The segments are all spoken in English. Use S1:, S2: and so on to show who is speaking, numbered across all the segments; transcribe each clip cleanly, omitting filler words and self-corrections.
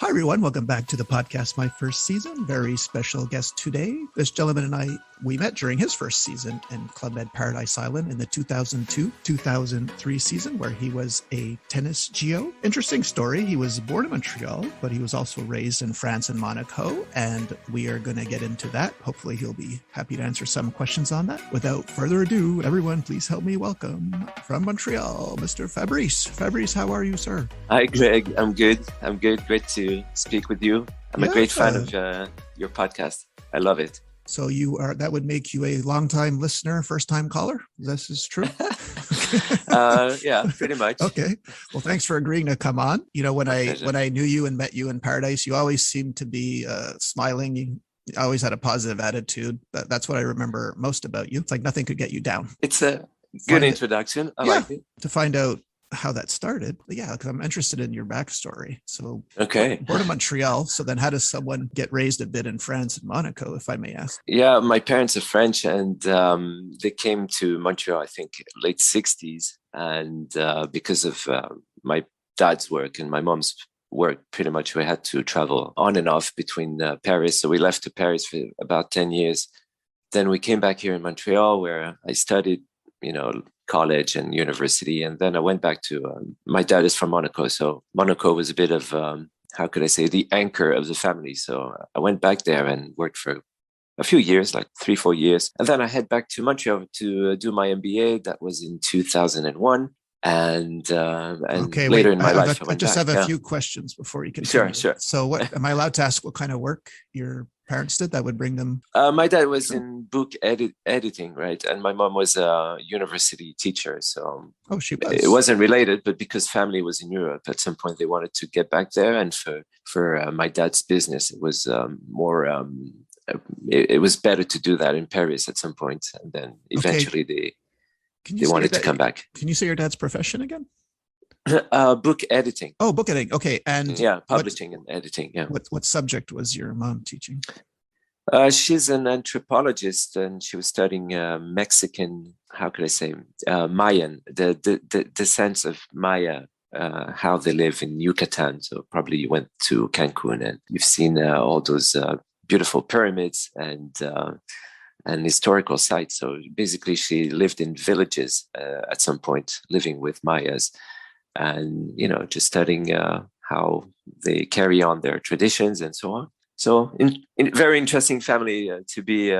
S1: Hi, everyone. Welcome back to the podcast, My First Season. Very special guest today. This gentleman and I, we met during his first season in Club Med Paradise Island in the 2002-2003 season, where he was a Tennis G.O. Interesting story. He was born in Montreal, but he was also raised in France and Monaco, and we are going to get into that. Hopefully, he'll be happy to answer some questions on that. Without further ado, everyone, please help me welcome from Montreal, Mr. Fabrice. Fabrice, how are you, sir?
S2: Hi, Greg. I'm good. Great to speak with you. I'm a great fan of your podcast. I love it.
S1: So that would make you a long-time listener, first-time caller? This is true?
S2: Yeah, pretty much.
S1: Okay. Well, thanks for agreeing to come on. You know, when I knew you and met you in Paradise, you always seemed to be smiling. You always had a positive attitude. That's what I remember most about you. It's like nothing could get you down.
S2: It's a good introduction. I like it.
S1: To find out how that started. But yeah, because I'm interested in your backstory. So,
S2: okay.
S1: Born in Montreal. So then how does someone get raised a bit in France and Monaco, if I may ask?
S2: Yeah, my parents are French, and they came to Montreal, I think, late 60s. And because of my dad's work and my mom's work, pretty much we had to travel on and off between Paris. So we left to Paris for about 10 years. Then we came back here in Montreal, where I studied, college and university. And then I went back to, my dad is from Monaco. So Monaco was a bit of, the anchor of the family. So I went back there and worked for a few years, like 3-4 years. And then I head back to Montreal to do my MBA. That was in 2001. And later in my life,
S1: I just have a few questions before you continue.
S2: Sure.
S1: So what am I allowed to ask what kind of work your parents did that would bring them?
S2: My dad was in book editing, right? And my mom was a university teacher. So
S1: she was.
S2: It wasn't related, but because family was in Europe, at some point they wanted to get back there. And for my dad's business, it was it was better to do that in Paris at some point. And then eventually they wanted to come back.
S1: Can you say your dad's profession again?
S2: Book editing.
S1: Oh, book editing. Okay. And
S2: publishing and editing. Yeah.
S1: What subject was your mom teaching?
S2: She's an anthropologist, and she was studying Mexican, Mayan, the sense of Maya, how they live in Yucatan. So probably you went to Cancun and you've seen all those beautiful pyramids and historical sites. So basically she lived in villages at some point, living with Mayas, and just studying how they carry on their traditions and so on. So in very interesting family to be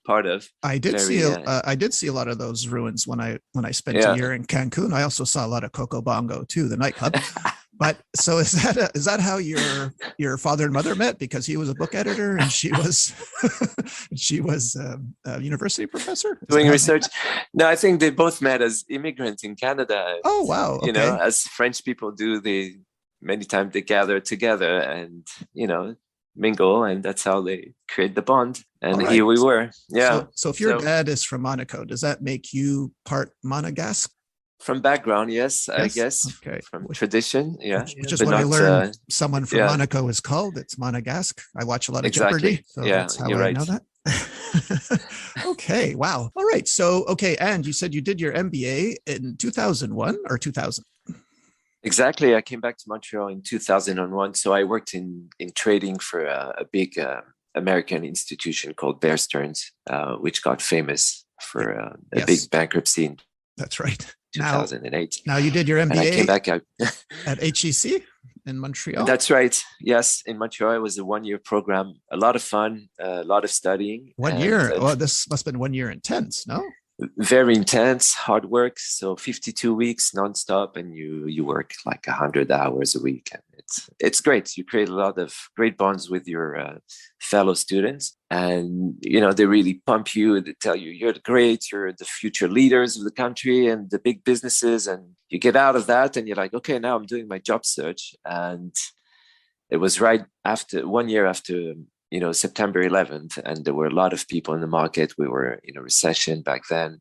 S2: part of.
S1: I did see a lot of those ruins when I spent a year in Cancun. I also saw a lot of Coco Bongo too, the nightclub. But so is that how your father and mother met? Because he was a book editor and she was a university professor
S2: doing research. No, I think they both met as immigrants in Canada.
S1: Oh wow! Okay.
S2: As French people do, many times they gather together and mingle, and that's how they create the bond. And here we were. Yeah.
S1: So if your dad is from Monaco, does that make you part Monegasque?
S2: From background, yes, I guess.
S1: Okay.
S2: From tradition, yeah.
S1: Which is what I learned someone from Monaco is called. It's Monegasque. I watch a lot of Jeopardy. So that's how I know that. Okay. Wow. All right. So, and you said you did your MBA in 2001 or 2000?
S2: Exactly. I came back to Montreal in 2001. So I worked in trading for a big American institution called Bear Stearns, which got famous for a big bankruptcy.
S1: That's right.
S2: 2008.
S1: Now you did your MBA.
S2: And I came back
S1: at HEC in Montreal.
S2: That's right. Yes, in Montreal, it was a 1-year program. A lot of fun, a lot of studying.
S1: 1 year. This must have been 1 year intense, no?
S2: Very intense, hard work. So 52 weeks nonstop, and you work like 100 hours a week, and it's great. You create a lot of great bonds with your fellow students, and they really pump you. They tell you you're great, you're the future leaders of the country and the big businesses, and you get out of that, and you're like, okay, now I'm doing my job search. And it was right after 1 year after September 11th, and there were a lot of people in the market. We were in a recession back then,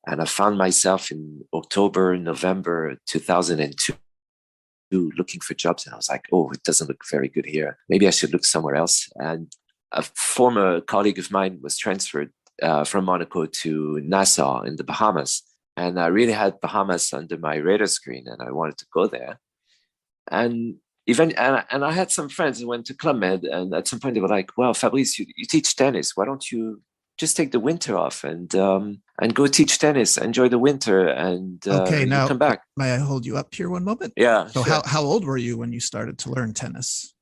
S2: and I found myself in November 2002 looking for jobs, and I was like, oh, it doesn't look very good here. Maybe I should look somewhere else. And a former colleague of mine was transferred from Monaco to Nassau in the Bahamas, and I really had Bahamas under my radar screen, and I wanted to go there. And And I had some friends who went to Club Med, and at some point they were like, "Well, Fabrice, you teach tennis. Why don't you just take the winter off and go teach tennis, enjoy the winter, and
S1: Okay,
S2: you
S1: now
S2: come back."
S1: may I hold you up here one moment?
S2: Yeah.
S1: So
S2: sure.
S1: how old were you when you started to learn tennis?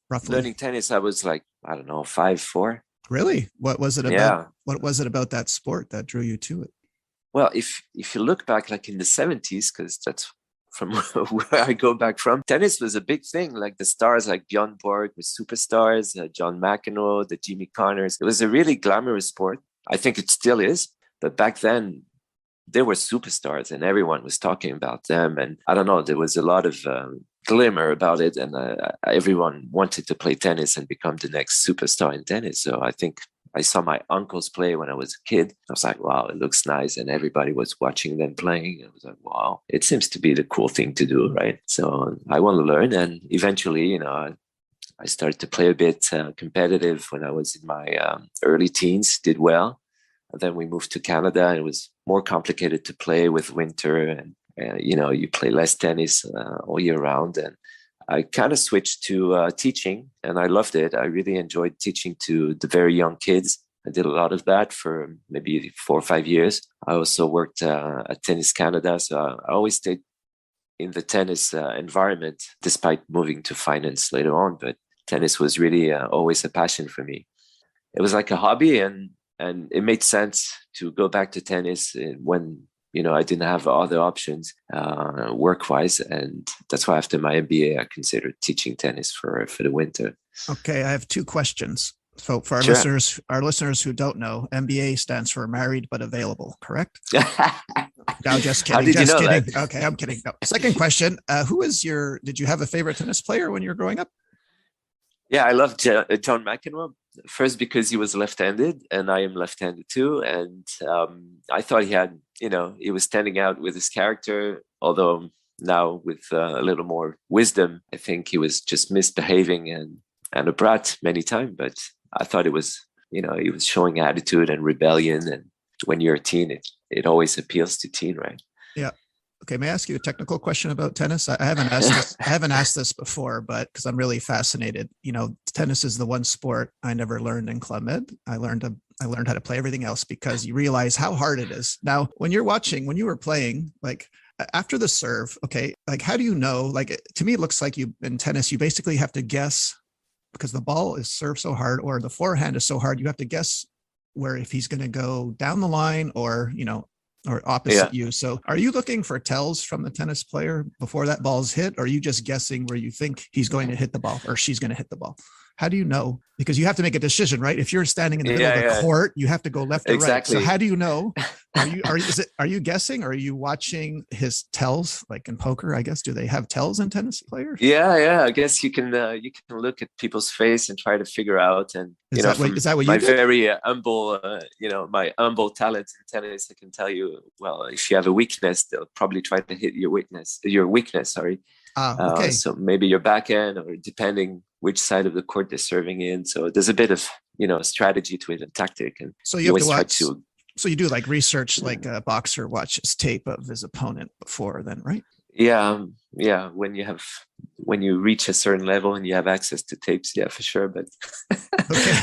S1: Roughly.
S2: Learning tennis, I was like, I don't know, 5, 4.
S1: Really? What was it about?
S2: Yeah.
S1: What was it about that sport that drew you to it?
S2: Well, if you look back, like in the 70s, because that's from where I go back from, tennis was a big thing. Like the stars like Bjorn Borg were superstars, John McEnroe, the Jimmy Connors. It was a really glamorous sport. I think it still is. But back then, they were superstars and everyone was talking about them. And I don't know, there was a lot of glimmer about it. And everyone wanted to play tennis and become the next superstar in tennis. So I think I saw my uncles play when I was a kid. I was like, wow, it looks nice. And everybody was watching them playing. I was like, wow, it seems to be the cool thing to do, right? So I want to learn. And eventually, I started to play a bit competitive when I was in my early teens, did well. And then we moved to Canada, and it was more complicated to play with winter. And, you play less tennis all year round. And I kind of switched to teaching, and I loved it. I really enjoyed teaching to the very young kids. I did a lot of that for maybe 4 or 5 years. I also worked at Tennis Canada. So I always stayed in the tennis environment, despite moving to finance later on. But tennis was really always a passion for me. It was like a hobby, and it made sense to go back to tennis when I didn't have other options work-wise, and that's why after my MBA I considered teaching tennis for the winter.
S1: Okay, I have 2 questions. So for our listeners who don't know, MBA stands for married but available, correct? No, just kidding.
S2: How did
S1: just
S2: you know
S1: kidding.
S2: that?
S1: Okay, I'm kidding. No. Second question: did you have a favorite tennis player when you were growing up?
S2: Yeah, I loved John McEnroe. First because he was left-handed, and I am left-handed too. And I thought he was standing out with his character. Although now with a little more wisdom, I think he was just misbehaving and a brat many times. But I thought he was showing attitude and rebellion. And when you're a teen, it always appeals to teen, right?
S1: Yeah. Okay, may I ask you a technical question about tennis? I haven't asked this before, but because I'm really fascinated. Tennis is the one sport I never learned in Club Med. I learned how to play everything else because you realize how hard it is. Now, when you were playing, like after the serve, okay, like how do you know? Like to me, it looks like in tennis, you basically have to guess because the ball is served so hard or the forehand is so hard. You have to guess where if he's going to go down the line or opposite you. So are you looking for tells from the tennis player before that ball's hit? Or are you just guessing where you think he's going to hit the ball or she's going to hit the ball? How do you know? Because you have to make a decision, right? If you're standing in the middle of the court, you have to go left or right. So how do you know? Are you guessing? Or are you watching his tells like in poker? I guess, do they have tells in tennis players?
S2: Yeah. I guess you can look at people's face and try to figure out. And
S1: is that what you
S2: my
S1: did?
S2: Very humble, my humble talent in tennis, I can tell you. Well, if you have a weakness, they'll probably try to hit your weakness. Sorry.
S1: Okay.
S2: So maybe your backhand, or depending which side of the court they're serving in. So there's a bit of strategy to it and tactic. And
S1: so you always try to. So you do like research, like a boxer watches tape of his opponent before then, right?
S2: Yeah. When you reach a certain level and you have access to tapes, yeah, for sure. But
S1: okay.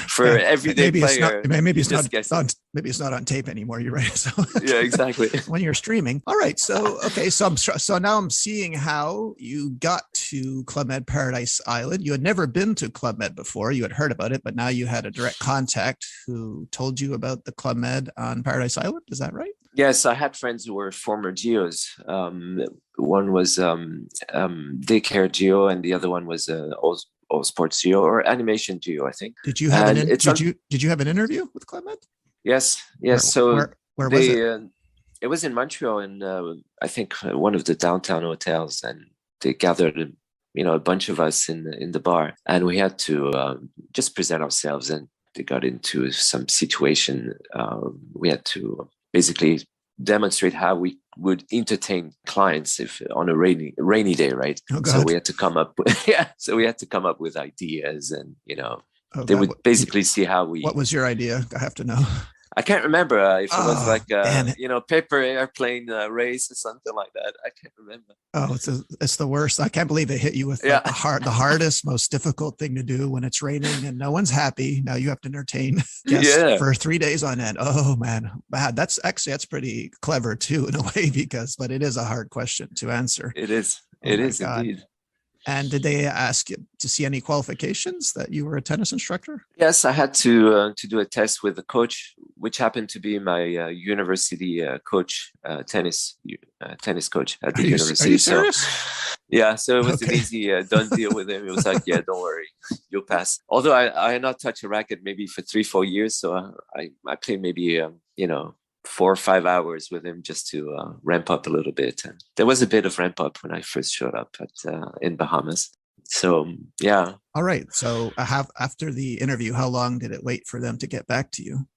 S2: For everyday player,
S1: maybe it's not on tape anymore. You're right. So
S2: yeah, exactly.
S1: When you're streaming. All right. So okay. So now I'm seeing how you got to Club Med Paradise Island. You had never been to Club Med before. You had heard about it, but now you had a direct contact who told you about the Club Med on Paradise Island. Is that right?
S2: Yes, I had friends who were former G.O.s. One was daycare G.O, and the other one was all sports G.O or animation G.O, I think.
S1: Did you have did you have an interview with Club Med?
S2: Yes.
S1: Where was it?
S2: It was in Montreal, and I think one of the downtown hotels, and they gathered a bunch of us in the bar, and we had to just present ourselves, and they got into some situation. We had to basically demonstrate how we would entertain clients if on a rainy day, right?
S1: Oh, God.
S2: So we had to come up with ideas, and they would basically see how we.
S1: What was your idea? I have to know.
S2: I can't remember if it was like
S1: damn it.
S2: paper airplane race or something like that. I can't remember.
S1: Oh, it's the worst. I can't believe it hit you with like the hardest, most difficult thing to do when it's raining and no one's happy. Now you have to entertain guests for 3 days on end. Oh man, bad. That's pretty clever too in a way but it is a hard question to answer.
S2: It is.
S1: Oh
S2: it is indeed.
S1: And did they ask you to see any qualifications that you were a tennis instructor?
S2: Yes, I had to do a test with the coach, which happened to be my university coach, tennis coach at the university.
S1: Are you serious?
S2: So it was an easy done deal with him. It was like, yeah, don't worry, you'll pass. Although I had not touched a racket maybe for 3-4 years, so I played maybe 4 or 5 hours with him just to ramp up a little bit. And there was a bit of ramp up when I first showed up in Bahamas. So, yeah.
S1: All right. So after the interview, how long did it wait for them to get back to you?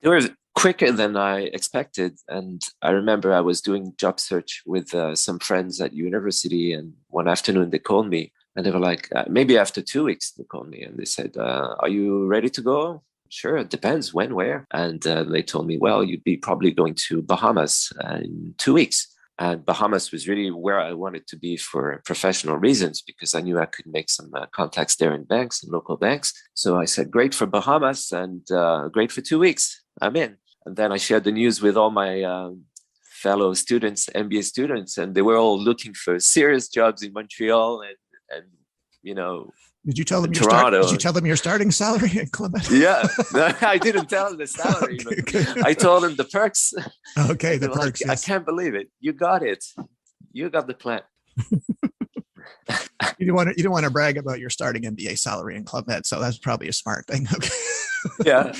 S2: They were quicker than I expected. And I remember I was doing job search with some friends at university. And one afternoon they called me and they were like, maybe after 2 weeks, they called me and they said, are you ready to go? Sure, it depends when, where. And they told me, well, you'd be probably going to Bahamas in 2 weeks. And Bahamas was really where I wanted to be for professional reasons, because I knew I could make some contacts there in banks and local banks. So I said, great for Bahamas and great for 2 weeks. I'm in. And then I shared the news with all my fellow students, MBA students, and they were all looking for serious jobs in Montreal and
S1: Did you tell them
S2: Toronto?
S1: Did you tell them your starting salary at Clement?
S2: Yeah, no, I didn't tell them the salary.
S1: Okay.
S2: I told them the perks.
S1: Okay, the perks.
S2: Like,
S1: yes.
S2: I can't believe it. You got it. You got the plan.
S1: You don't want to brag about your starting MBA salary in Club Med, so that's probably a smart thing. Okay.
S2: Yeah,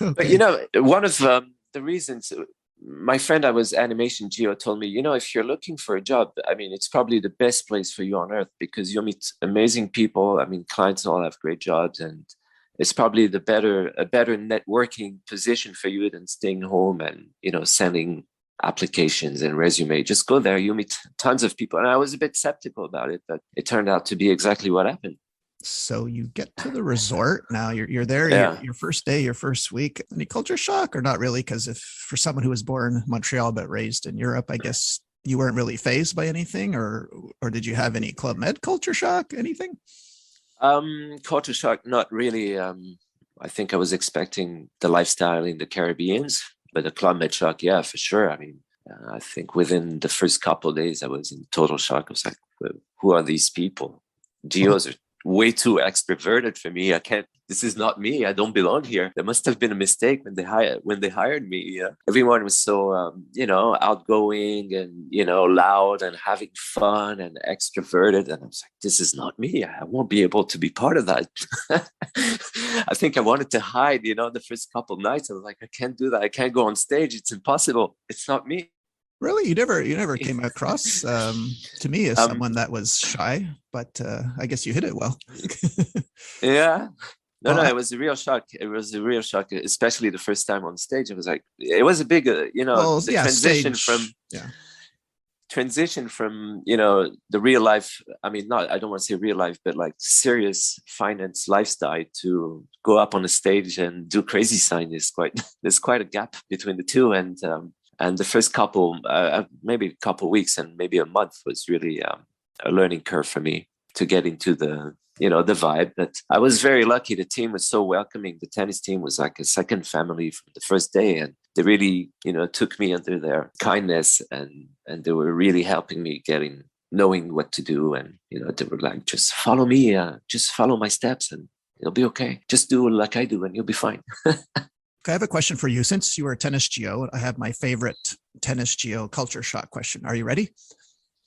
S1: Okay.
S2: but one of the reasons. My friend I was Animation G.O told me, if you're looking for a job, I mean, it's probably the best place for you on earth because you'll meet amazing people. I mean, clients all have great jobs and it's probably a better networking position for you than staying home and, sending applications and resume. Just go there. You meet tons of people. And I was a bit skeptical about it, but it turned out to be exactly what happened.
S1: So you get to the resort. Now you're there, your first day, your first week. Any culture shock or not really? Because if for someone who was born in Montreal but raised in Europe, I guess you weren't really fazed by anything, or did you have any Club Med culture shock? Anything?
S2: Culture shock, not really. I think I was expecting the lifestyle in the Caribbean, but the Club Med shock, yeah, for sure. I mean, I think within the first couple of days, I was in total shock. I was like, who are these people? G.O.s are way too extroverted for me. This is not me. I don't belong here. There must have been a mistake when they hired me. Everyone was so, outgoing and, loud and having fun and extroverted. And I was like, this is not me. I won't be able to be part of that. I think I wanted to hide, the first couple of nights. I was like, I can't do that. I can't go on stage. It's impossible. It's not me.
S1: Really? You never came across to me as someone that was shy, but I guess you hit it well.
S2: Yeah. No, it was a real shock. It was a real shock, especially the first time on stage. It was like, it was a big, transition from, the real life. I mean, I don't want to say real life, but like serious finance lifestyle to go up on a stage and do crazy sign there's quite a gap between the two. And the first maybe a couple of weeks and maybe a month was really a learning curve for me to get into the vibe. But I was very lucky. The team was so welcoming. The tennis team was like a second family from the first day. And they really, took me under their kindness and they were really helping me knowing what to do. And, they were like, just follow me, just follow my steps and it'll be okay. Just do like I do and you'll be fine.
S1: I have a question for you. Since you were a Tennis G.O, I have my favorite Tennis G.O culture shock question. Are you ready?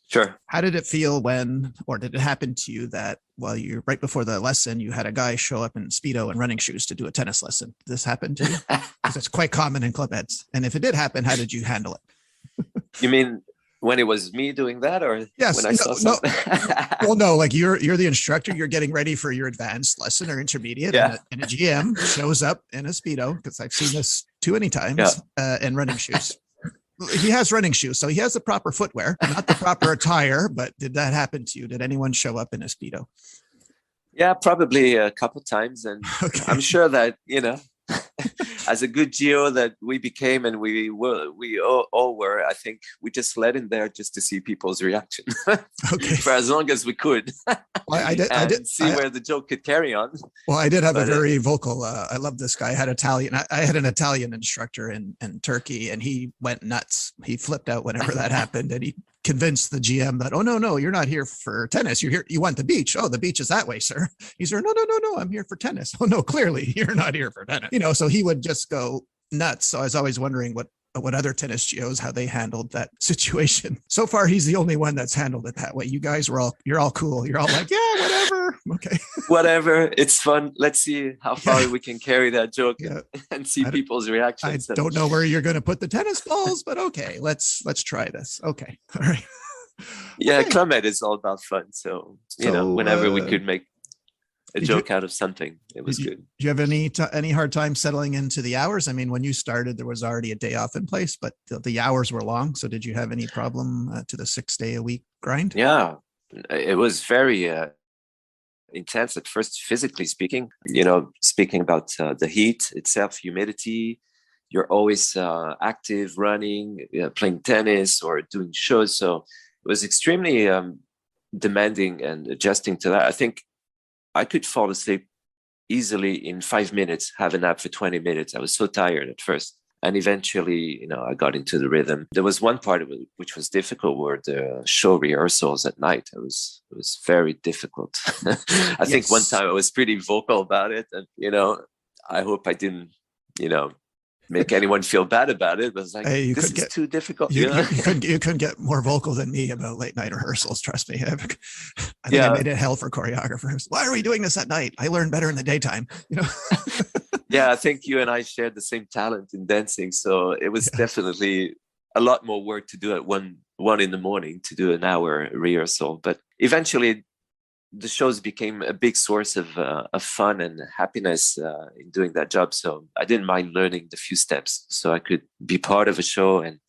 S2: Sure. How
S1: did it feel or did it happen to you that right before the lesson, you had a guy show up in Speedo and running shoes to do a tennis lesson? Did this happen to you? Because it's quite common in club heads. And if it did happen, how did you handle it?
S2: You mean when it was me doing that, or
S1: yes,
S2: when I saw something?
S1: Well, no, like you're the instructor, you're getting ready for your advanced lesson or intermediate, and a GM shows up in a Speedo, because I've seen this too many times, and running shoes. He has running shoes, so he has the proper footwear, not the proper attire. But did that happen to you? Did anyone show up in a Speedo?
S2: Yeah, probably a couple of times, and okay. I'm sure that as a good GO that we became, and we all were, I think we just let in there just to see people's reaction for as long as we could.
S1: Well,
S2: see where the joke could carry on.
S1: Well, I did have a very vocal, I love this guy. I had an Italian instructor in Turkey, and he went nuts. He flipped out whenever that happened, and he convinced the GM that, oh, no, you're not here for tennis. You're here. You want the beach. Oh, the beach is that way, sir. He's there. No, I'm here for tennis. Oh, no, clearly you're not here for tennis. So he would just go nuts. So I was always wondering what other tennis GOs, how they handled that situation. So far, he's the only one that's handled it that way. You guys you're all cool. You're all like, yeah, whatever. Okay.
S2: Whatever. It's fun. Let's see how far we can carry that joke and see people's reactions.
S1: I don't know where you're going to put the tennis balls, but okay, let's try this. Okay. All right.
S2: Yeah. Okay. Club Med is all about fun. So whenever we could make a joke out of something, it was good.
S1: Do you have any hard time settling into the hours? I mean, when you started, there was already a day off in place, but the hours were long. So did you have any problem to the 6-day-a-week grind?
S2: Yeah, it was very intense at first, physically speaking. Speaking about the heat itself, humidity. You're always active, running, playing tennis or doing shows. So it was extremely demanding, and adjusting to that. I think I could fall asleep easily in 5 minutes, have a nap for 20 minutes. I was so tired at first. And eventually, I got into the rhythm. There was one part of it which was difficult, were the show rehearsals at night. It was very difficult. I think one time I was pretty vocal about it. And, I hope I didn't, make anyone feel bad about it. But it's like, hey, this is too difficult.
S1: You couldn't get more vocal than me about late night rehearsals. Trust me. I think I made it hell for choreographers. Why are we doing this at night? I learn better in the daytime.
S2: Yeah, I think you and I shared the same talent in dancing. So it was definitely a lot more work to do at one in the morning to do an hour rehearsal. But eventually the shows became a big source of fun and happiness in doing that job. So I didn't mind learning the few steps so I could be part of a show and,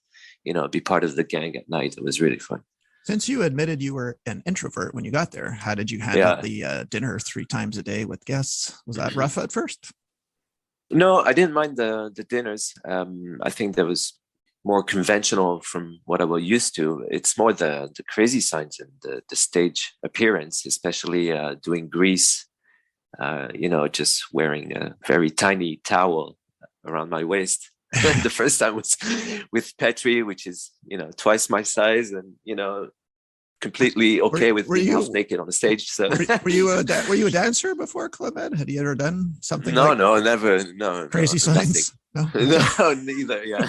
S2: be part of the gang at night. It was really fun.
S1: Since you admitted you were an introvert when you got there, how did you handle the dinner 3 times a day with guests? Was that rough at first?
S2: No, I didn't mind the dinners. I think that was more conventional from what I was used to. It's more the crazy signs and the stage appearance, especially doing Greece, just wearing a very tiny towel around my waist. The first time was with Petri, which is, twice my size, and, completely okay with being half naked on the stage. So
S1: were you a dancer before Club Med? Had you ever done something?
S2: No, never. No.
S1: Crazy signs?
S2: No, no, neither. Yeah.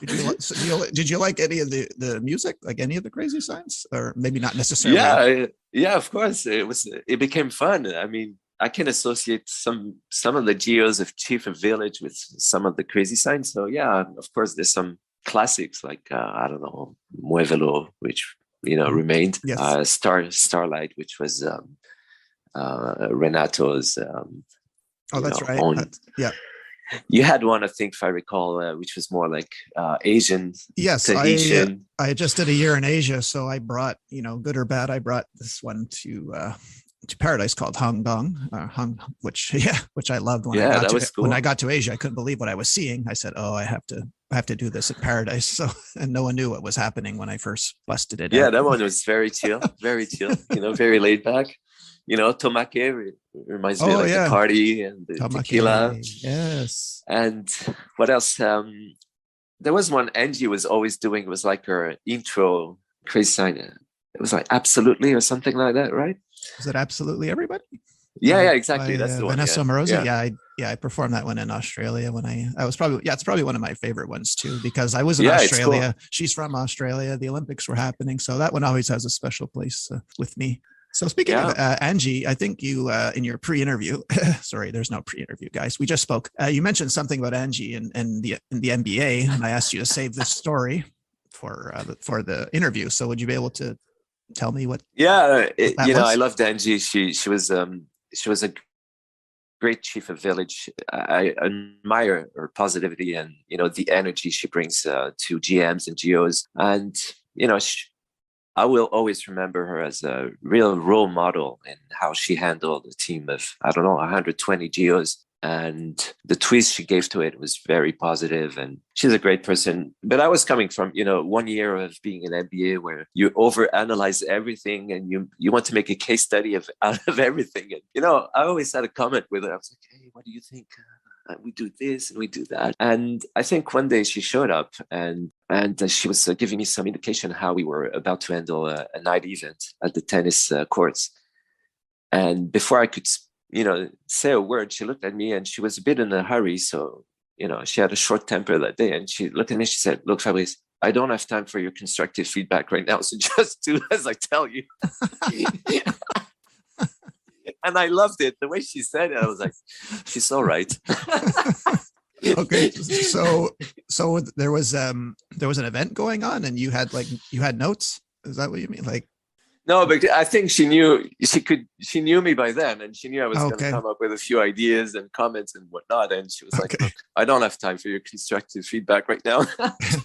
S1: Did you like any of the music, like any of the Crazy Signs, or maybe not necessarily?
S2: Yeah, of course. It became fun. I mean, I can associate some of the GOs of Chief of Village with some of the Crazy Signs. So yeah, of course, there's some classics like I don't know, Muévelo, which remained. Yes. Starlight, which was Renato's.
S1: That's right. Yeah.
S2: You had one, I think, if I recall, which was more like Asian.
S1: Yes, Tahitian. I just did a year in Asia, so I brought, good or bad, I brought this one to Paradise called Hong Dong, which I loved. When I got to Asia, I couldn't believe what I was seeing. I said, "Oh, I have to do this at Paradise." So, and no one knew what was happening when I first busted it.
S2: Yeah,
S1: out.
S2: That one was very chill, very very laid back. Tomake reminds me of the party and the Tomake, tequila.
S1: Yes.
S2: And what else? There was one Angie was always doing. It was like her intro Crazy Sign. It was like Absolutely or something like that, right?
S1: Is it Absolutely Everybody?
S2: Yeah, exactly. That's the one.
S1: Vanessa Morosi. I performed that one in Australia when I was probably, it's probably one of my favorite ones too, because I was in Australia. Cool. She's from Australia. The Olympics were happening. So that one always has a special place with me. So speaking of Angie, I think you, in your pre-interview, sorry, there's no pre-interview, guys. We just spoke. You mentioned something about Angie and the NBA, and I asked you to save this story for the interview. So would you be able to tell me what?
S2: Yeah, I loved Angie. She was a great chief of village. I admire her positivity and the energy she brings to GMs and GOs, and I will always remember her as a real role model in how she handled a team of, 120 GOs. And the twist she gave to it was very positive, and she's a great person. But I was coming from, 1 year of being an MBA where you overanalyze everything and you want to make a case study out of everything. And, I always had a comment with her. I was like, hey, what do you think? We do this and we do that. And I think one day she showed up and she was giving me some indication how we were about to handle a night event at the tennis courts. And before I could say a word, she looked at me, and she was a bit in a hurry. So, she had a short temper that day, and she looked at me, she said, look, Fabrice, I don't have time for your constructive feedback right now. So just do as I tell you. And I loved it. The way she said it, I was like, she's so right.
S1: Okay. So there was an event going on and you had notes. Is that what you mean? Like,
S2: no, but I think she knew me by then, and she knew I was going to come up with a few ideas and comments and whatnot. And she was like, look, I don't have time for your constructive feedback right now.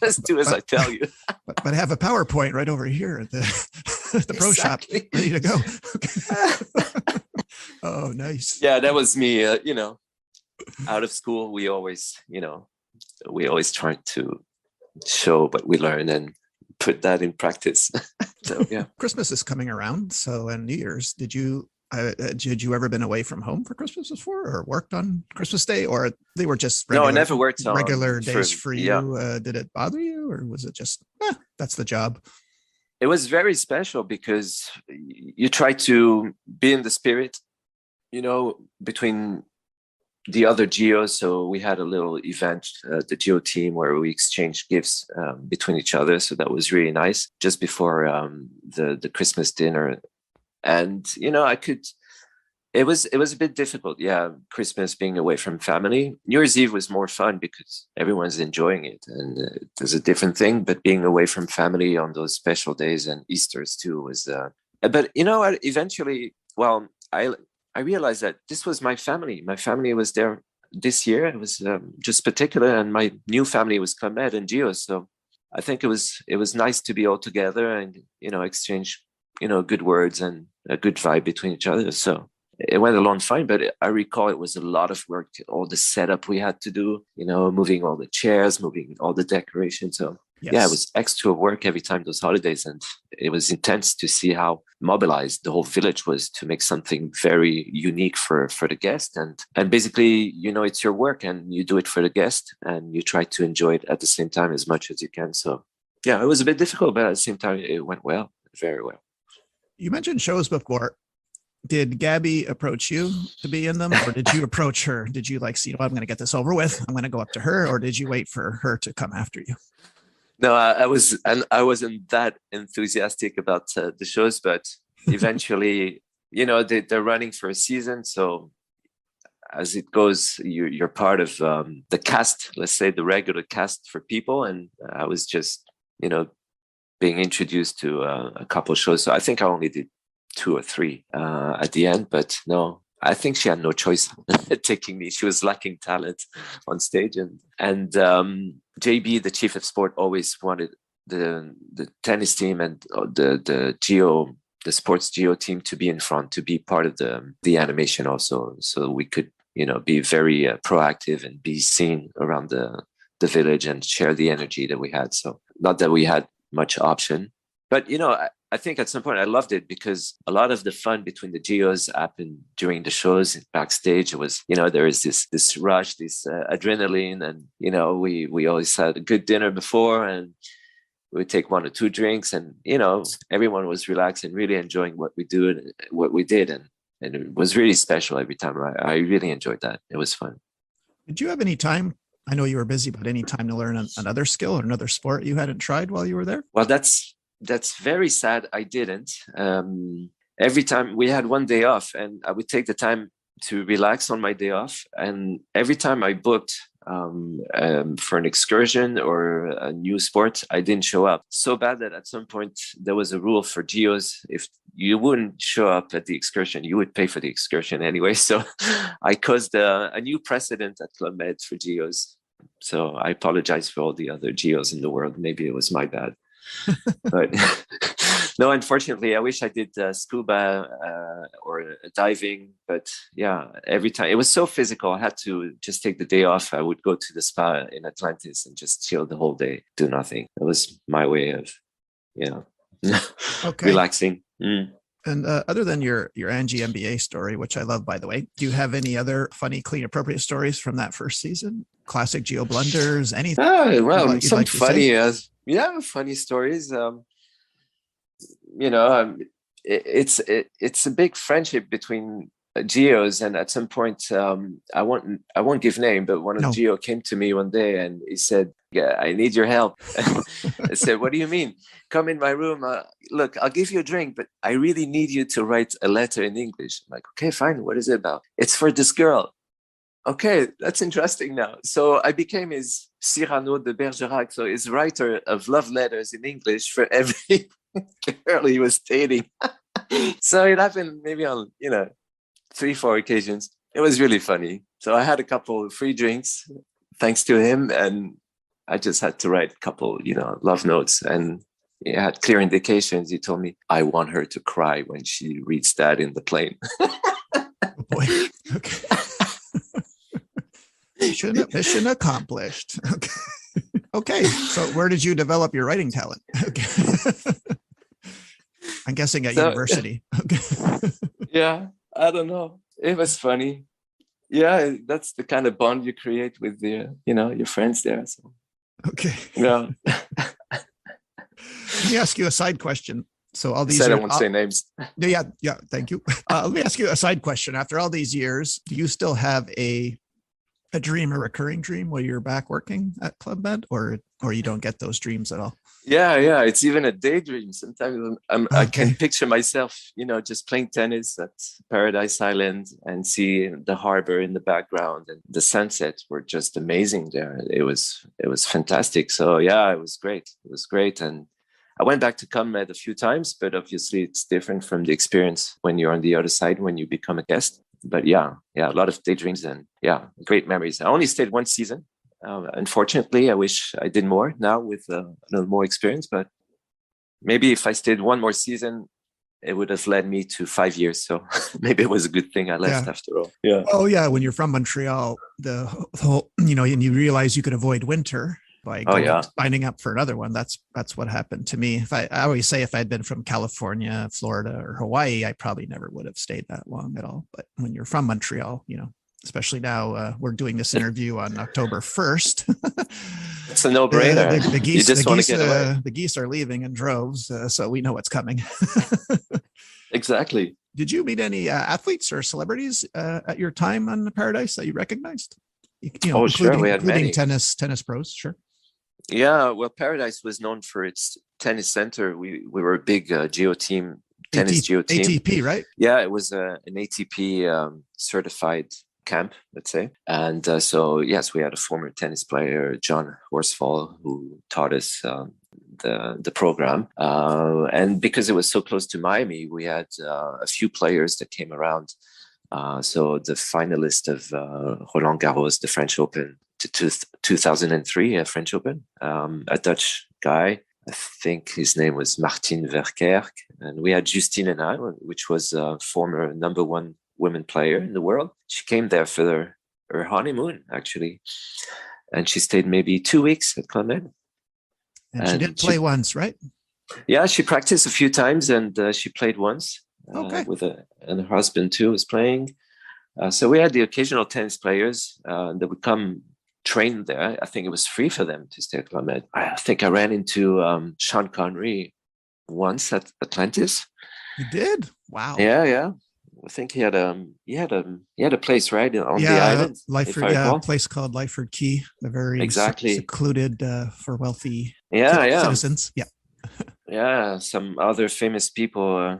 S2: Just do as I tell you.
S1: but I have a PowerPoint right over here at the pro shop ready to go. Okay. Oh, nice.
S2: Yeah, that was me. Out of school, we always try to show what we learn and put that in practice. So yeah.
S1: Christmas is coming around, so and New Year's. Did you ever been away from home for Christmas before, or worked on Christmas Day, or they were just
S2: no? I never worked on
S1: regular days for you. Yeah. Did it bother you, or was it just that's the job?
S2: It was very special because you try to be in the spirit, between the other G.Os. So we had a little event, the G.O team, where we exchanged gifts between each other. So that was really nice just before the Christmas dinner. And, it was a bit difficult. Yeah. Christmas being away from family. New Year's Eve was more fun because everyone's enjoying it and there's a different thing, but being away from family on those special days, and Easter's too was, but eventually, well, I realized that this was my family. My family was there this year. It was just particular, and my new family was Club Med and G.O. So I think it was nice to be all together and exchange good words and a good vibe between each other. So it went along fine, but I recall it was a lot of work. All the setup we had to do, moving all the chairs, moving all the decorations. So yes. Yeah, it was extra work every time those holidays, and it was intense to see how mobilized the whole village was to make something very unique for the guest. And basically, it's your work and you do it for the guest and you try to enjoy it at the same time as much as you can. So yeah, it was a bit difficult, but at the same time, it went well, very well.
S1: You mentioned shows before. Did Gabby approach you to be in them, or did you approach her? Did you see, I'm going to get this over with, I'm going to go up to her, or did you wait for her to come after you?
S2: No, I wasn't that enthusiastic about the shows, but eventually, they're running for a season. So as it goes, you're part of the cast, let's say the regular cast for people. And I was just, being introduced to a couple of shows. So I think I only did 2 or 3 at the end, but no, I think she had no choice taking me. She was lacking talent on stage, and JB, the chief of sport, always wanted the tennis team and the G.O, the sports G.O team, to be in front, to be part of the animation also, so we could be very proactive and be seen around the village and share the energy that we had. So not that we had much option, but I think at some point I loved it because a lot of the fun between the G.Os happened during the shows and backstage. It was, there is this rush, this adrenaline, and, we always had a good dinner before and we would take 1 or 2 drinks and, everyone was relaxed and really enjoying what we did. And it was really special every time. I really enjoyed that. It was fun.
S1: Did you have any time? I know you were busy, but any time to learn another skill or another sport you hadn't tried while you were there?
S2: Well, that's very sad. I didn't. Every time we had 1 day off and I would take the time to relax on my day off. And every time I booked for an excursion or a new sport, I didn't show up. So bad that at some point there was a rule for G.Os. If you wouldn't show up at the excursion, you would pay for the excursion anyway. So I caused a new precedent at Club Med for G.Os. So I apologize for all the other G.Os in the world. Maybe it was my bad. But No, unfortunately, I wish I did scuba or diving, but yeah, every time it was so physical. I had to just take the day off. I would go to the spa in Atlantis and just chill the whole day, do nothing. It was my way of,
S1: Okay.
S2: relaxing.
S1: And other than your Angie MBA story, which I love, by the way, do you have any other funny, clean, appropriate stories from that first season? Classic G.O blunders, anything?
S2: Oh, well,
S1: you'd
S2: some
S1: like to
S2: funny,
S1: say?
S2: funny stories. It's a big friendship between Geos, and at some point, I won't give name, but one of
S1: No.
S2: Geo came to me one day and he said, "Yeah, I need your help." I said, "What do you mean? Come in my room. Look, I'll give you a drink, but I really need you to write a letter in English." I'm like, "Okay, fine. What is it about?" "It's for this girl." "Okay, that's interesting now." So I became his Cyrano de Bergerac, so his writer of love letters in English for every girl he was dating. So it happened maybe on 3-4 occasions. It was really funny. So I had a couple of free drinks thanks to him, and I just had to write a couple love notes, and he had clear indications. He told me, "I want her to cry when she reads that in the plane."
S1: Oh boy. Okay. Mission accomplished. Okay. Okay. So where did you develop your writing talent? Okay. I'm guessing at university. Okay.
S2: Yeah, I don't know. It was funny. Yeah, that's the kind of bond you create with your friends there. So
S1: Okay.
S2: yeah.
S1: Let me ask you a side question. So all these
S2: I won't say names.
S1: Yeah. Thank you. Let me ask you a side question. After all these years, do you still have a dream, a recurring dream, while you're back working at Club Med, or you don't get those dreams at all?
S2: Yeah. It's even a daydream. Sometimes I
S1: Okay.
S2: can picture myself, just playing tennis at Paradise Island and see the harbor in the background, and the sunsets were just amazing there. It was fantastic. So yeah, it was great. And I went back to ComMed a few times, but obviously it's different from the experience when you're on the other side, when you become a guest. But yeah, a lot of daydreams and great memories. I only stayed one season. Unfortunately, I wish I did more now with a little more experience, but maybe if I stayed one more season, it would have led me to 5 years. So maybe it was a good thing I left after all. Yeah.
S1: Oh yeah. When you're from Montreal, the whole, and you realize you could avoid winter by signing up for another one. That's what happened to me. I always say if I'd been from California, Florida, or Hawaii, I probably never would have stayed that long at all. But when you're from Montreal, especially now, we're doing this interview on October 1st.
S2: It's a no-brainer.
S1: The geese,
S2: you just want to get away.
S1: The geese are leaving in droves, so we know what's coming.
S2: Exactly.
S1: Did you meet any athletes or celebrities at your time on Paradise that you recognized?
S2: Sure. We had many
S1: tennis pros. Sure.
S2: Yeah, well, Paradise was known for its tennis center. We were a big G.O team, Tennis G.O team.
S1: ATP, right?
S2: Yeah, it was an ATP certified camp, let's say. And so, yes, we had a former tennis player, John Horsfall, who taught us the program. And because it was so close to Miami, we had a few players that came around. So the finalist of Roland Garros, the French Open, 2003 French Open, a Dutch guy, I think his name was Martin Verkerk, and we had Justine Henin, which was a former number one women player in the world. She came there for her honeymoon, actually, and she stayed maybe 2 weeks at Club Med.
S1: And she did play once, right?
S2: Yeah, she practiced a few times, and she played once.
S1: Okay.
S2: And her husband too was playing. So we had the occasional tennis players that would come train there. I think it was free for them to stay at Club Med. I think I ran into Sean Connery once at Atlantis.
S1: You did? Wow.
S2: Yeah. I think he had a place right on the island.
S1: A place called Lyford Key, the very secluded for wealthy citizens. Yeah.
S2: Yeah, some other famous people.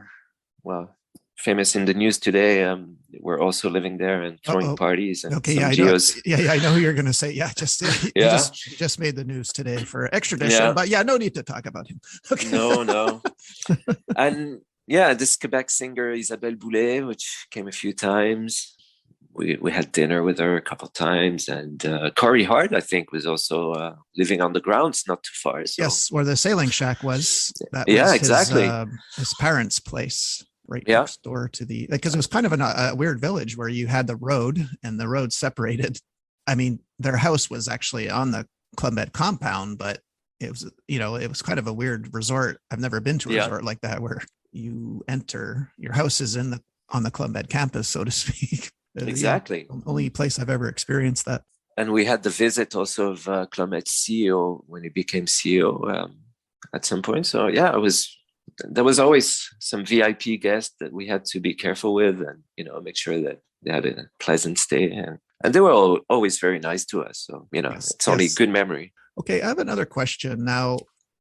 S2: Famous in the news today. We're also living there and throwing parties. And
S1: I know who you're going to say. Yeah, just made the news today for extradition. But no need to talk about him. Okay.
S2: No. And this Quebec singer Isabelle Boulay, which came a few times. we had dinner with her a couple of times, and Corey Hart, I think, was also living on the grounds not too far. So.
S1: Yes, where the sailing shack was. That was
S2: yeah, exactly.
S1: His parents' place, right
S2: Yeah.
S1: next door to the, because it was kind of a weird village where you had the road and the road separated. I mean, their house was actually on the Club Med compound, but it was, it was kind of a weird resort. I've never been to a resort like that where you enter, your house is on the Club Med campus, so to speak.
S2: Exactly.
S1: Only place I've ever experienced that.
S2: And we had the visit also of Club Med CEO when he became CEO at some point. So yeah, there was always some VIP guests that we had to be careful with, and make sure that they had a pleasant stay, and they were always very nice to us. So it's only good memory.
S1: Okay, I have another question now.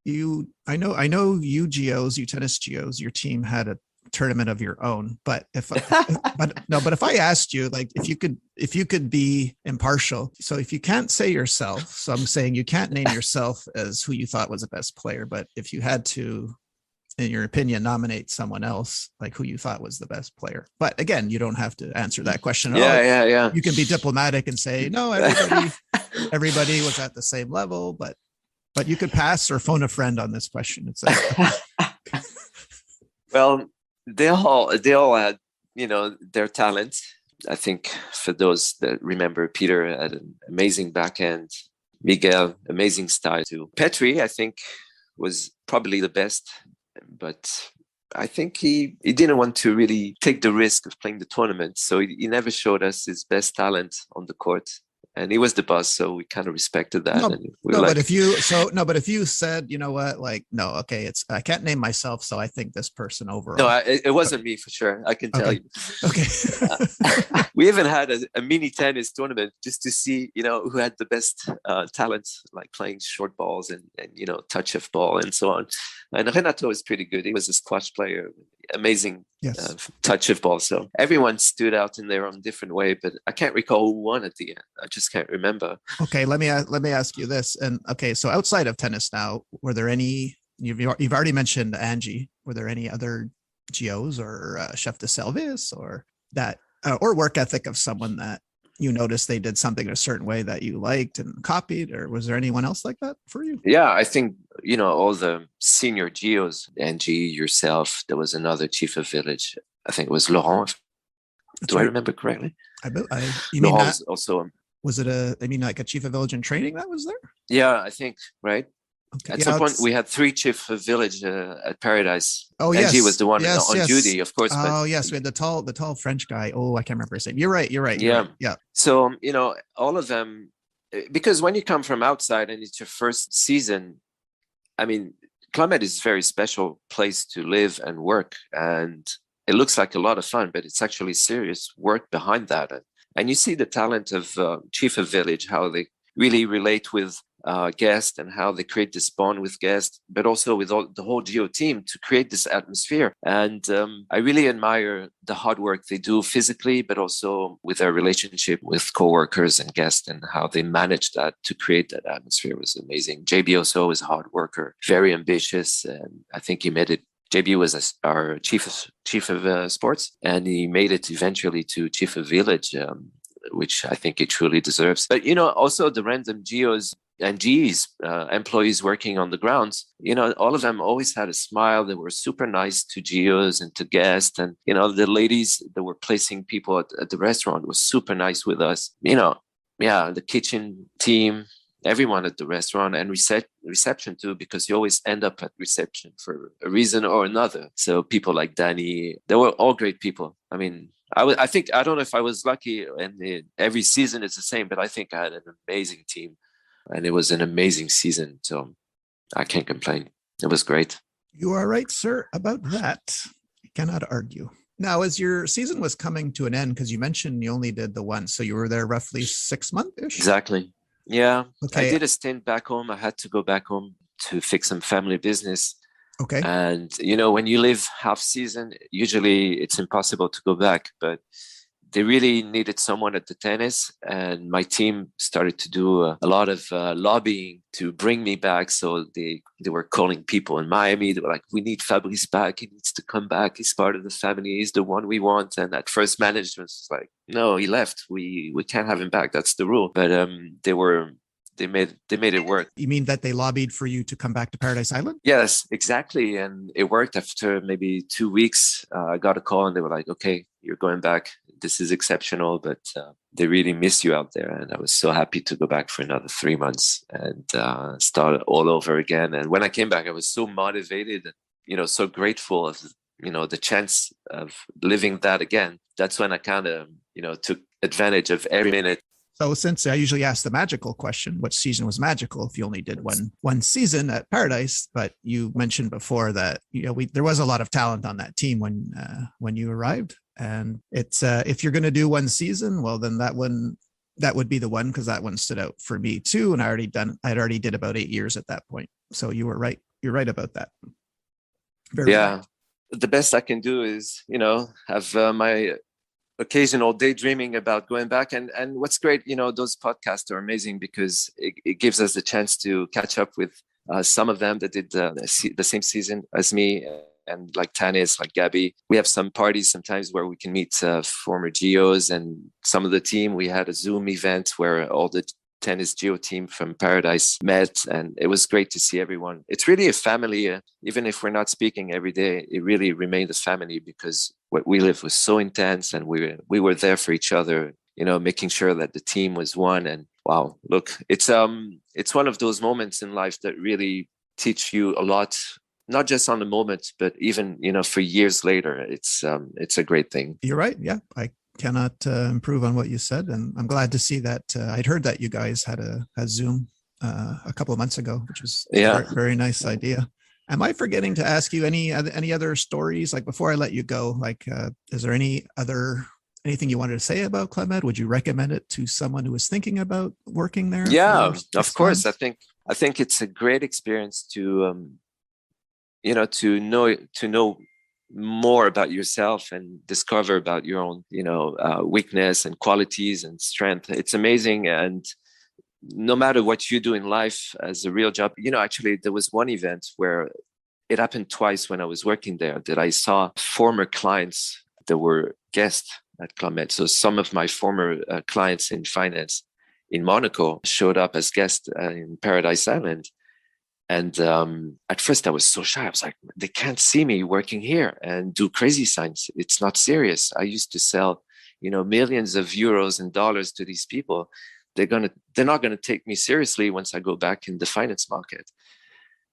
S1: I know you GOs, you Tennis GOs, your team had a tournament of your own, but if I asked you, like, if you could be impartial, so if you can't say yourself, so I'm saying you can't name yourself as who you thought was the best player, but if you had to, in your opinion, nominate someone else, like who you thought was the best player. But again, you don't have to answer that question at all.
S2: Yeah.
S1: You can be diplomatic and say, no, everybody was at the same level, but you could pass or phone a friend on this question. It's like,
S2: well, they all had, their talent. I think for those that remember, Peter had an amazing backhand, Miguel, amazing style too. Petri, I think, was probably the best, but I think he didn't want to really take the risk of playing the tournament. So he never showed us his best talent on the court. And he was the boss, so we kind of respected that.
S1: But if you said, you know what, like, no, okay, I can't name myself, so I think this person overall.
S2: No, it wasn't me for sure. I can tell you.
S1: Okay.
S2: We even had a mini tennis tournament just to see, who had the best talents, like playing short balls and touch of ball and so on. And Renato was pretty good. He was a squash player, amazing touch of ball. So everyone stood out in their own different way, but I can't recall who won at the end. I just can't remember.
S1: Okay, let me ask you this. And okay, so outside of tennis now, were there any, you've already mentioned Angie, were there any other GOs or chef de service or that or work ethic of someone that you noticed they did something a certain way that you liked and copied, or was there anyone else like that for you?
S2: Yeah, I think, all the senior GOs, Angie, yourself, there was another chief of village. I think it was Laurent. Do I remember correctly?
S1: You mean that
S2: also.
S1: Was it like a chief of village in training that was there?
S2: Yeah, I think, right?
S1: Okay.
S2: At some point, we had 3 chief of village at Paradise.
S1: Oh, yes.
S2: Angie was the one on duty, of course.
S1: Oh, yes. We had the tall French guy. Oh, I can't remember his name. You're right.
S2: Yeah.
S1: Yeah.
S2: So, all of them, because when you come from outside and it's your first season, I mean, Club Med is a very special place to live and work. And it looks like a lot of fun, but it's actually serious work behind that. And you see the talent of chief of village, how they really relate with guests and how they create this bond with guests, but also with the whole GO team to create this atmosphere. And I really admire the hard work they do physically, but also with their relationship with coworkers and guests and how they manage that to create that atmosphere was amazing. JB also is a hard worker, very ambitious, and I think he made it. JB was our chief of sports, and he made it eventually to chief of village, which I think he truly deserves. But, also the random GOs and GEs, employees working on the grounds, all of them always had a smile. They were super nice to GOs and to guests. And, the ladies that were placing people at the restaurant was super nice with us. The kitchen team, everyone at the restaurant, and reception too, because you always end up at reception for a reason or another. So people like Danny, they were all great people. I mean, I think, I don't know if I was lucky, and every season is the same, but I think I had an amazing team, and it was an amazing season. So I can't complain. It was great.
S1: You are right, sir, about that. I cannot argue. Now, as your season was coming to an end, because you mentioned you only did the one, so you were there roughly 6 months-ish?
S2: Exactly. Yeah.
S1: Okay.
S2: I did a stint back home. I had to go back home to fix some family business.
S1: Okay.
S2: And, when you live half season, usually it's impossible to go back. But they really needed someone at the tennis, and my team started to do a lot of lobbying to bring me back. So they were calling people in Miami. They were like, "We need Fabrice back. He needs to come back. He's part of the family. He's the one we want." And at first, management was like, "No, he left. We can't have him back. That's the rule." But they made it work.
S1: You mean that they lobbied for you to come back to Paradise Island?
S2: Yes, exactly. And it worked. After maybe 2 weeks, I got a call and they were like, "Okay, you're going back. This is exceptional, but they really miss you out there." And I was so happy to go back for another 3 months and start all over again. And when I came back, I was so motivated and, so grateful of, the chance of living that again. That's when I kind of, took advantage of every minute.
S1: So since I usually ask the magical question, what season was magical if you only did one season at Paradise, but you mentioned before that, there was a lot of talent on that team when you arrived. And it's if you're going to do one season, well, then that would be the one, because that one stood out for me too. And I'd already did about 8 years at that point. So you were right. You're right about that.
S2: Very right. The best I can do is, have my occasional daydreaming about going back. And what's great, those podcasts are amazing because it gives us the chance to catch up with some of them that did the same season as me. And like Tennis, like Gabby, we have some parties sometimes where we can meet former G.O.s and some of the team. We had a Zoom event where all the Tennis G.O team from Paradise met, and it was great to see everyone. It's really a family. Even if we're not speaking every day, it really remained a family because what we lived was so intense, and we were there for each other, making sure that the team was one. And wow, look, it's one of those moments in life that really teach you a lot. Not just on the moment, but even, for years later, it's a great thing.
S1: You're right. Yeah. I cannot improve on what you said. And I'm glad to see that I'd heard that you guys had a Zoom a couple of months ago, which was a very, very nice idea. Am I forgetting to ask you any other stories? Like before I let you go, like, is there anything you wanted to say about Club Med? Would you recommend it to someone who was thinking about working there?
S2: Yeah, of course. I think it's a great experience to, to know more about yourself and discover about your own, weakness and qualities and strength. It's amazing. And no matter what you do in life as a real job, actually there was one event where it happened twice when I was working there that I saw former clients that were guests at Club Med. So some of my former clients in finance in Monaco showed up as guests in Paradise Island. And at first I was so shy. I was like, they can't see me working here and do crazy signs. It's not serious. I used to sell, millions of euros and dollars to these people. They're not going to take me seriously once I go back in the finance market.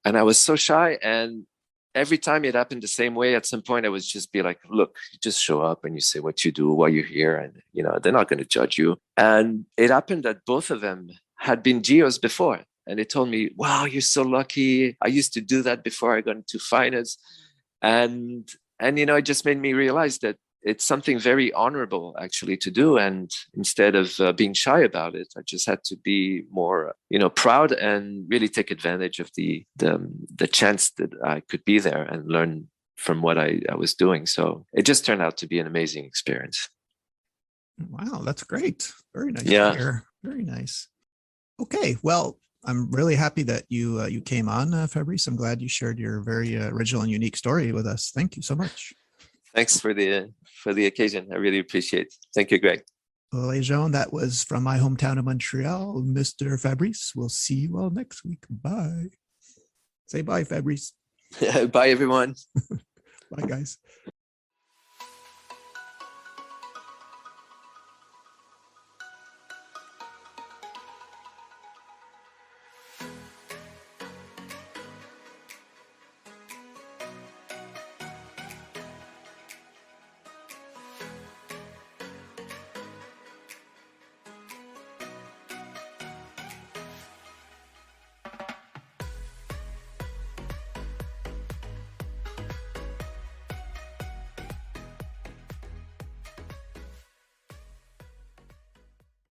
S2: And I was so shy. And every time it happened the same way, at some point I would just be like, look, you just show up and you say what you do while you're here. And, they're not going to judge you. And it happened that both of them had been G.O.s before. And they told me, wow, you're so lucky. I used to do that before I got into finance. And it just made me realize that it's something very honorable actually to do. And instead of being shy about it, I just had to be more, proud and really take advantage of the chance that I could be there and learn from what I was doing. So it just turned out to be an amazing experience.
S1: Wow, that's great. Very nice.
S2: Yeah.
S1: Very nice. Okay, well, I'm really happy that you came on, Fabrice. I'm glad you shared your very original and unique story with us. Thank you so much.
S2: Thanks for the occasion. I really appreciate it. Thank you, Greg.
S1: Well, Jean, that was from my hometown of Montreal, Mr. Fabrice. We'll see you all next week. Bye. Say bye, Fabrice.
S2: Bye, everyone.
S1: Bye, guys.